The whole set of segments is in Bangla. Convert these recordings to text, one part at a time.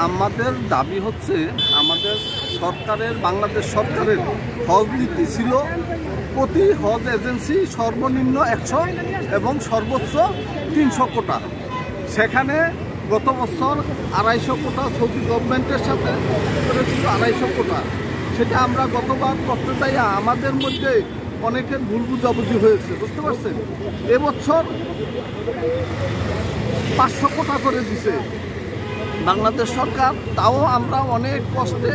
আমাদের দাবি হচ্ছে আমাদের সরকারের বাংলাদেশ সরকারের হজ নীতি ছিল প্রতি হজ এজেন্সি সর্বনিম্ন 100 এবং সর্বোচ্চ 300 কোটা। সেখানে গত বছর 250 কোটা সৌদি গভর্নমেন্টের সাথে করেছিল 250 কোটা। সেটা আমরা গতবার করতে যাই আমাদের মধ্যে অনেকের ভুল বুঝাবুঝি হয়েছে, বুঝতে পারছেন। এবছর 500 কোটা করে দিছে বাংলাদেশ সরকার। তাও আমরা অনেক কষ্টে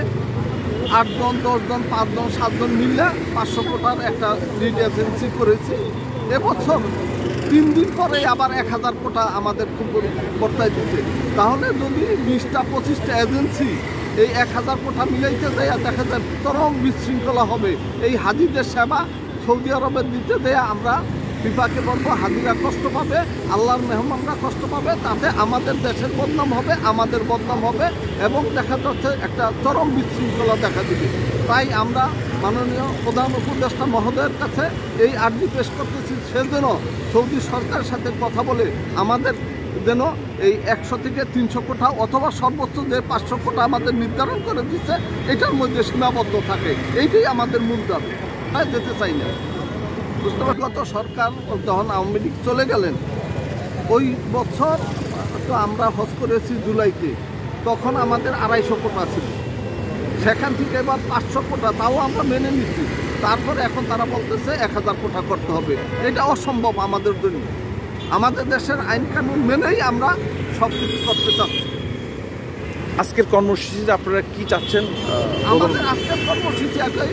8 জন 10 জন 5 জন 7 জন মিলে 500 কোটার একটা লিড এজেন্সি করেছি। এবছর 3 দিন পরে আবার 1000 কোটা আমাদের বর্তায় দিচ্ছে। তাহলে যদি 20টা 25টা এজেন্সি এই 1000 কোটা মিলাইতে দেয়া দেখা যায় চরম বিশৃঙ্খলা হবে। এই হাজিদের সেবা সৌদি আরবের দিতে দেয়া আমরা বিপাকে বলবো, হাজিরা কষ্ট পাবে, আল্লাহর মেহমানরা কষ্ট পাবে, তাতে আমাদের দেশের বদনাম হবে, আমাদের বদনাম হবে এবং দেখা যাচ্ছে একটা চরম বিশৃঙ্খলা দেখা দিবে। তাই আমরা মাননীয় প্রধান উপদেষ্টা মহোদয়ের কাছে এই আর্জি পেশ করতেছি, সে যেন সৌদি সরকারের সাথে কথা বলে আমাদের যেন এই 100 থেকে 300 কোটা অথবা সর্বোচ্চ যে 500 কোটা আমাদের নির্ধারণ করে দিচ্ছে এটার মধ্যে সীমাবদ্ধ থাকে। এইটাই আমাদের মূল দাবি, যেতে চাই না। বুঝতে পারছি গত সরকার যখন আওয়ামী লীগ চলে গেলেন ওই বছর তো আমরা হজ করেছি জুলাইতে, তখন আমাদের 250 কোটা ছিল। সেখান থেকে এবার 500 কোটা, তাও আমরা মেনে নিচ্ছি। তারপরে এখন তারা বলতেছে 1000 কোটা করতে হবে। এটা অসম্ভব আমাদের জন্য। আমাদের দেশের আইন কানুন মেনেই আমরা সব কিছু করতে চাচ্ছি। আজকের কর্মসূচিতে আপনারা কি চাচ্ছেন? আমাদের আজকের কর্মসূচি একটাই,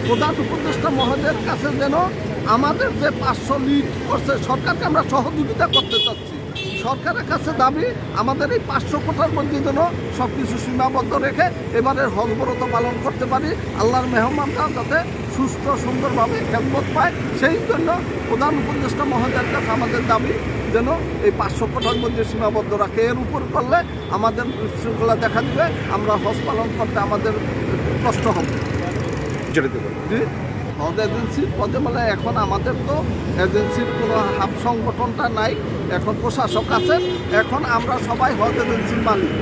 প্রধান উপদেষ্টা মহোদয়ের কাছে যেন আমাদের যে 500 লিড করছে সরকারকে আমরা সহযোগিতা করতে চাচ্ছি। সরকারের কাছে দাবি আমাদের এই 500 কোটার মধ্যে যেন সব কিছু সীমাবদ্ধ রেখে এবারের হজ ব্রত পালন করতে পারি, আল্লাহর মেহমানরা যাতে সুস্থ সুন্দরভাবে খেদমত পায়। সেই জন্য প্রধান উপদেষ্টা মহোদয়ের কাছে আমাদের দাবি যেন এই 500 কোটার মধ্যে সীমাবদ্ধ রাখে। এর উপর করলে আমাদের বিশৃঙ্খলা দেখা দিবে, আমরা হজ পালন করতে আমাদের কষ্ট হবে। হজ এজেন্সির পদে মানে এখন আমাদের তো এজেন্সির কোনো হাব সংগঠনটা নাই, এখন প্রশাসক আছেন। এখন আমরা সবাই হজ এজেন্সির মালিক।